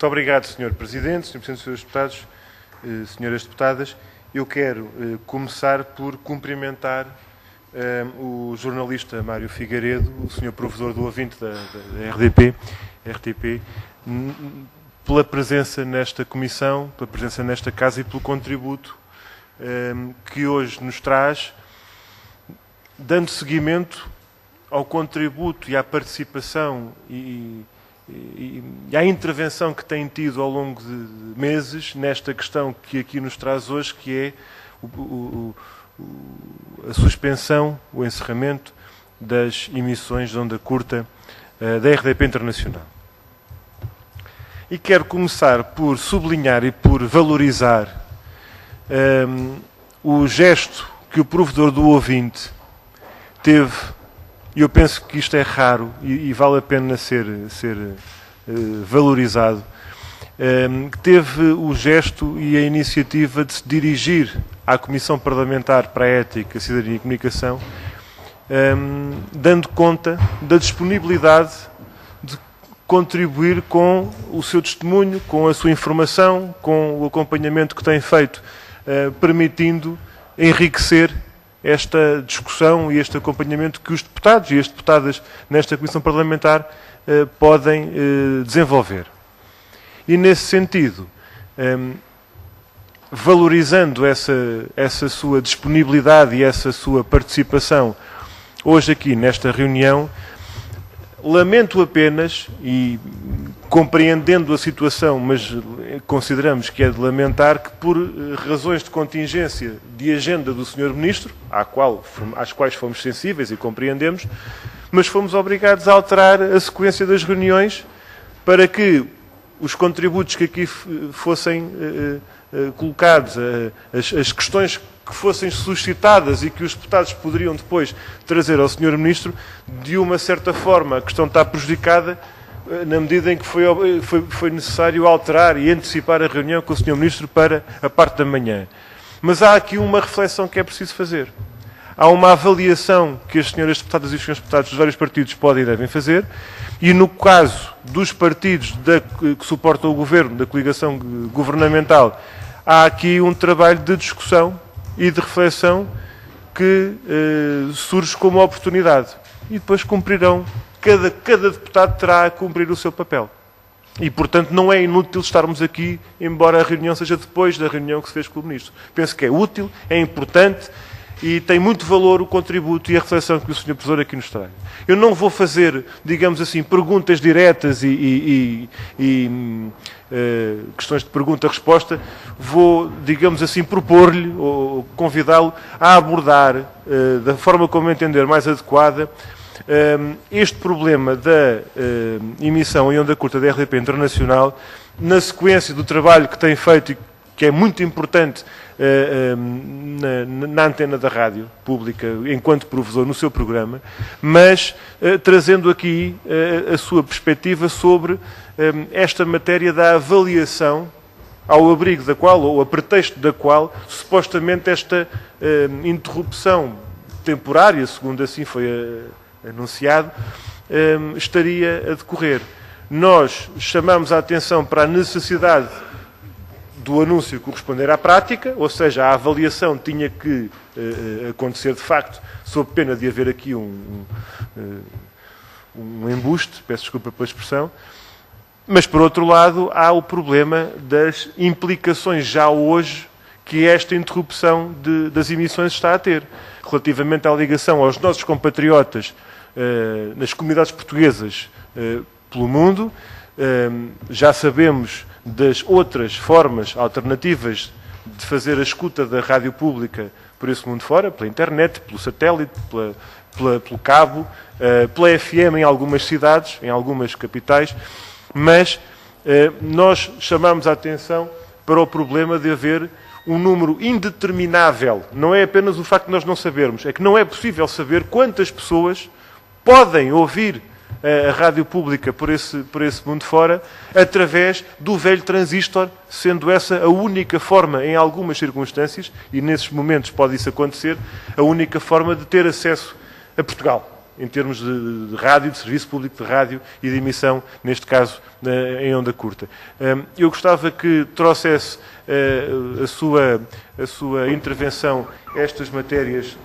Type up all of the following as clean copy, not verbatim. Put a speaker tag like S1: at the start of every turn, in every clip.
S1: Muito obrigado, Sr. Presidente, Sr. Presidente, Srs. Deputados, Sras. Deputadas. Eu quero começar por cumprimentar o jornalista Mário Figueiredo, o Sr. Provedor do ouvinte da RTP, pela presença nesta comissão, pela presença nesta casa e pelo contributo que hoje nos traz, dando seguimento ao contributo e à participação e à intervenção que tem tido ao longo de meses nesta questão que aqui nos traz hoje, que é a suspensão, o encerramento das emissões de onda curta da RDP Internacional. E quero começar por sublinhar e por valorizar o gesto que o provedor do ouvinte teve, e eu penso que isto é raro e vale a pena ser valorizado, que teve o gesto e a iniciativa de se dirigir à Comissão Parlamentar para a Ética, Cidadania e Comunicação, dando conta da disponibilidade de contribuir com o seu testemunho, com a sua informação, com o acompanhamento que tem feito, permitindo enriquecer esta discussão e este acompanhamento que os deputados e as deputadas nesta Comissão Parlamentar podem desenvolver. E nesse sentido, valorizando essa sua disponibilidade e essa sua participação hoje aqui nesta reunião, lamento apenas, e compreendendo a situação, mas consideramos que é de lamentar, que por razões de contingência de agenda do Sr. Ministro, às quais fomos sensíveis e compreendemos, mas fomos obrigados a alterar a sequência das reuniões para que os contributos que aqui fossem colocados, as questões que fossem suscitadas e que os deputados poderiam depois trazer ao Sr. Ministro, de uma certa forma a questão está prejudicada na medida em que foi necessário alterar e antecipar a reunião com o Sr. Ministro para a parte da manhã. Mas há aqui uma reflexão que é preciso fazer. Há uma avaliação que as senhoras deputadas e os senhores deputados dos vários partidos podem e devem fazer, e no caso dos partidos que suportam o Governo, da coligação governamental, há aqui um trabalho de discussão e de reflexão que surge como oportunidade. E depois cumprirão, cada deputado terá a cumprir o seu papel. E, portanto, não é inútil estarmos aqui, embora a reunião seja depois da reunião que se fez com o Ministro. Penso que é útil, é importante e tem muito valor o contributo e a reflexão que o Sr. Professor aqui nos traz. Eu não vou fazer, digamos assim, perguntas diretas e questões de pergunta-resposta. Vou, digamos assim, propor-lhe ou convidá-lo a abordar, da forma como entender mais adequada, este problema da emissão em onda curta da RDP Internacional, na sequência do trabalho que tem feito e que é muito importante na antena da rádio pública, enquanto professor no seu programa, mas trazendo aqui a sua perspectiva sobre esta matéria da avaliação, ao abrigo da qual, ou a pretexto da qual, supostamente esta interrupção temporária, segundo assim foi anunciado, estaria a decorrer. Nós chamamos a atenção para a necessidade do anúncio corresponder à prática, ou seja, a avaliação tinha que acontecer de facto, sob pena de haver aqui um embuste, peço desculpa pela expressão, mas por outro lado há o problema das implicações já hoje que esta interrupção das emissões está a ter, relativamente à ligação aos nossos compatriotas nas comunidades portuguesas pelo mundo. Já sabemos das outras formas alternativas de fazer a escuta da rádio pública por esse mundo fora, pela internet, pelo satélite, pelo cabo, pela FM em algumas cidades, em algumas capitais, mas nós chamamos a atenção para o problema de haver um número indeterminável. Não é apenas o facto de nós não sabermos, é que não é possível saber quantas pessoas podem ouvir a rádio pública por esse mundo fora, através do velho transistor, sendo essa a única forma, em algumas circunstâncias, e nesses momentos pode isso acontecer, a única forma de ter acesso a Portugal, em termos de rádio, de serviço público de rádio e de emissão, neste caso, em onda curta. Eu gostava que trouxesse a sua intervenção estas matérias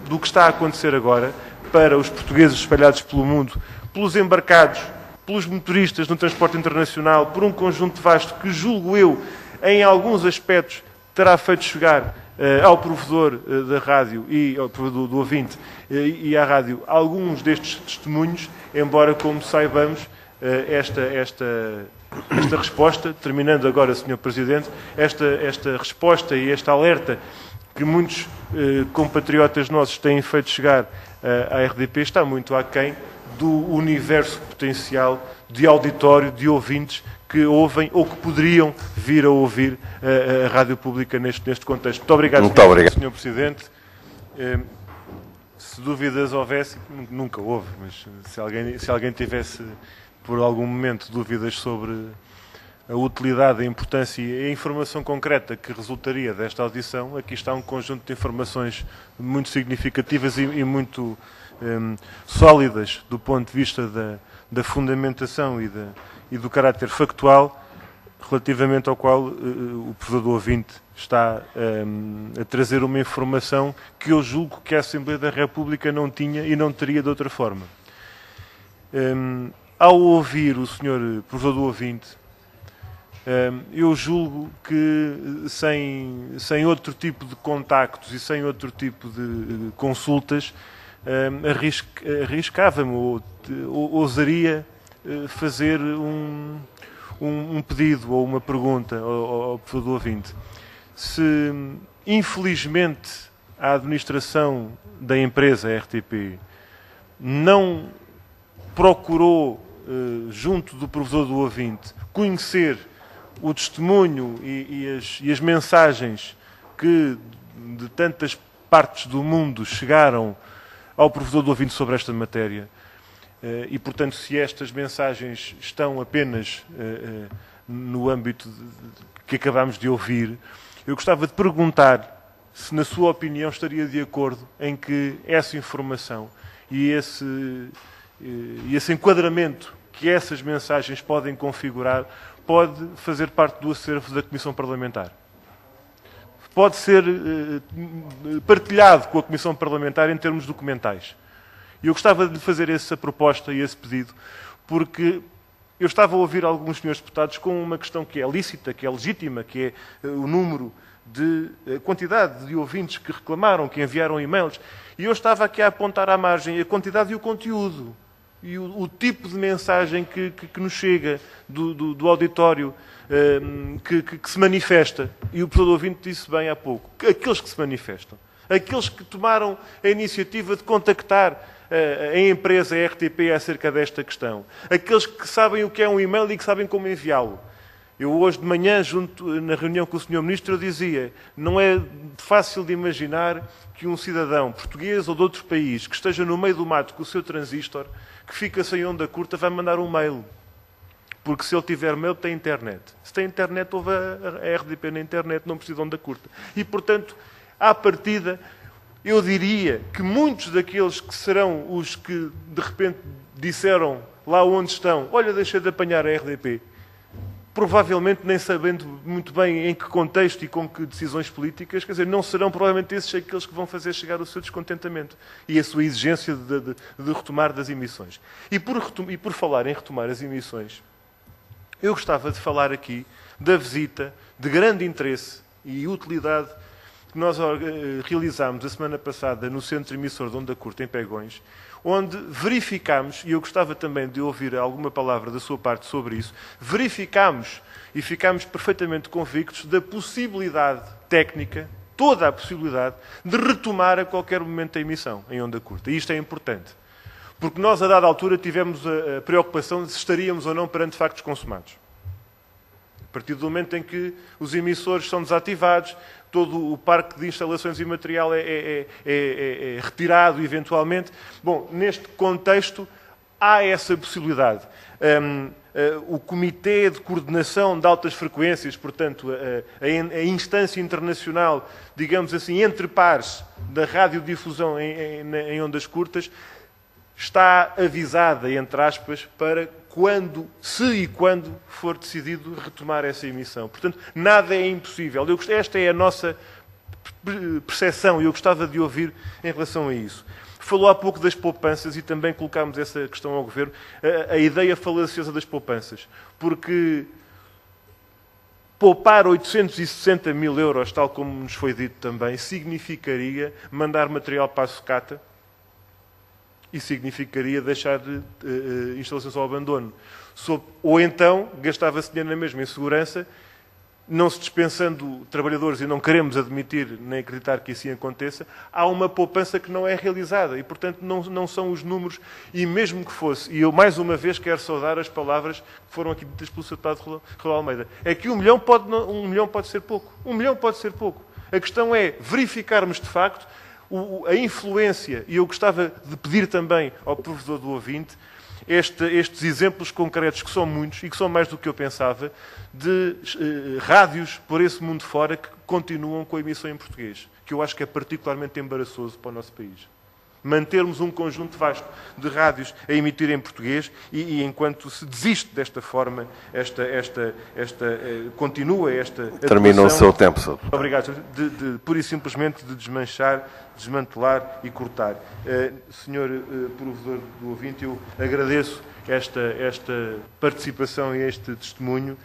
S1: do que está a acontecer agora para os portugueses espalhados pelo mundo, pelos embarcados, pelos motoristas no transporte internacional, por um conjunto vasto que, julgo eu, em alguns aspectos, terá feito chegar ao provedor da rádio e ao provedor do ouvinte e à rádio alguns destes testemunhos, embora, como saibamos, esta resposta, terminando agora, Sr. Presidente, esta resposta e este alerta que muitos compatriotas nossos têm feito chegar à RDP está muito aquém do universo potencial de auditório, de ouvintes que ouvem ou que poderiam vir a ouvir a rádio pública neste contexto. Muito obrigado, Sr. Presidente. Se dúvidas houvesse, nunca houve, mas se alguém tivesse, por algum momento, dúvidas sobre a utilidade, a importância e a informação concreta que resultaria desta audição, aqui está um conjunto de informações muito significativas e muito sólidas do ponto de vista da fundamentação e do caráter factual, relativamente ao qual o provedor ouvinte está a trazer uma informação que eu julgo que a Assembleia da República não tinha e não teria de outra forma. Ao ouvir o Sr. provedor ouvinte, eu julgo que sem outro tipo de contactos e sem outro tipo de consultas, arriscava-me ou ousaria fazer um pedido ou uma pergunta ao provedor ouvinte. Se, infelizmente, a administração da empresa RTP não procurou, junto do provedor do ouvinte, conhecer o testemunho e as mensagens que de tantas partes do mundo chegaram ao provedor do ouvinte sobre esta matéria, e, portanto, se estas mensagens estão apenas no âmbito que acabámos de ouvir, eu gostava de perguntar se, na sua opinião, estaria de acordo em que essa informação e esse enquadramento que essas mensagens podem configurar pode fazer parte do acervo da Comissão Parlamentar. Pode ser partilhado com a Comissão Parlamentar em termos documentais. E eu gostava de fazer essa proposta e esse pedido, porque eu estava a ouvir alguns senhores deputados com uma questão que é lícita, que é legítima, que é o número a quantidade de ouvintes que reclamaram, que enviaram e-mails, e eu estava aqui a apontar à margem a quantidade e o conteúdo, e o tipo de mensagem que nos chega do auditório, que se manifesta. E o provedor ouvinte disse bem há pouco, aqueles que se manifestam, aqueles que tomaram a iniciativa de contactar a empresa a RTP acerca desta questão, aqueles que sabem o que é um e-mail e que sabem como enviá-lo. Eu hoje de manhã, na reunião com o Sr. Ministro, eu dizia, não é fácil de imaginar que um cidadão português ou de outro país que esteja no meio do mato com o seu transistor, que fica sem onda curta, vai mandar um mail. Porque se ele tiver mail, tem internet. Se tem internet, houve a RDP na internet, não precisa de onda curta. E, portanto, à partida, eu diria que muitos daqueles que serão os que, de repente, disseram lá onde estão, olha, deixei de apanhar a RDP, provavelmente nem sabendo muito bem em que contexto e com que decisões políticas, quer dizer, não serão provavelmente esses aqueles que vão fazer chegar o seu descontentamento e a sua exigência de retomar das emissões. E por falar em retomar as emissões, eu gostava de falar aqui da visita de grande interesse e utilidade que nós realizámos a semana passada no Centro Emissor de Onda Curta, em Pegões, onde verificámos, e eu gostava também de ouvir alguma palavra da sua parte sobre isso, verificámos e ficámos perfeitamente convictos da possibilidade técnica, toda a possibilidade, de retomar a qualquer momento a emissão em onda curta. E isto é importante, porque nós, a dada altura, tivemos a preocupação de se estaríamos ou não perante factos consumados. A partir do momento em que os emissores são desativados, todo o parque de instalações e material é retirado eventualmente. Bom, neste contexto há essa possibilidade. O Comitê de Coordenação de Altas Frequências, portanto, a instância internacional, digamos assim, entre pares da radiodifusão em ondas curtas, está avisada, entre aspas, para quando, se e quando for decidido retomar essa emissão. Portanto, nada é impossível. Esta é a nossa percepção e eu gostava de ouvir em relação a isso. Falou há pouco das poupanças e também colocámos essa questão ao Governo, a ideia falaciosa das poupanças. Porque poupar 860 mil euros, tal como nos foi dito também, significaria mandar material para a sucata e significaria deixar de instalações ao abandono. Ou então, gastava-se dinheiro na mesma em segurança, não se dispensando trabalhadores, e não queremos admitir nem acreditar que assim aconteça, há uma poupança que não é realizada e, portanto, não são os números, e mesmo que fosse, e eu mais uma vez quero saudar as palavras que foram aqui ditas pelo Sr. Deputado Raul Almeida, é que 1 milhão pode ser pouco. 1 milhão pode ser pouco. A questão é verificarmos, de facto, a influência, e eu gostava de pedir também ao professor do ouvinte, estes exemplos concretos, que são muitos e que são mais do que eu pensava, de rádios por esse mundo fora que continuam com a emissão em português, que eu acho que é particularmente embaraçoso para o nosso país. Mantermos um conjunto vasto de rádios a emitir em português e enquanto se desiste desta forma, continua esta atuação.
S2: Termina o seu tempo, Sr.
S1: Obrigado. Pura e simplesmente de desmanchar, desmantelar e cortar. Senhor provedor do ouvinte, eu agradeço esta participação e este testemunho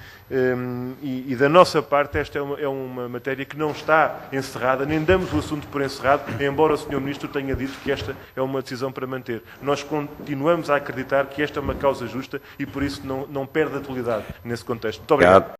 S1: e da nossa parte esta é uma matéria que não está encerrada, nem damos o assunto por encerrado, embora o Sr. Ministro tenha dito que esta é uma decisão para manter. Nós continuamos a acreditar que esta é uma causa justa e por isso não perde atualidade nesse contexto. Muito obrigado.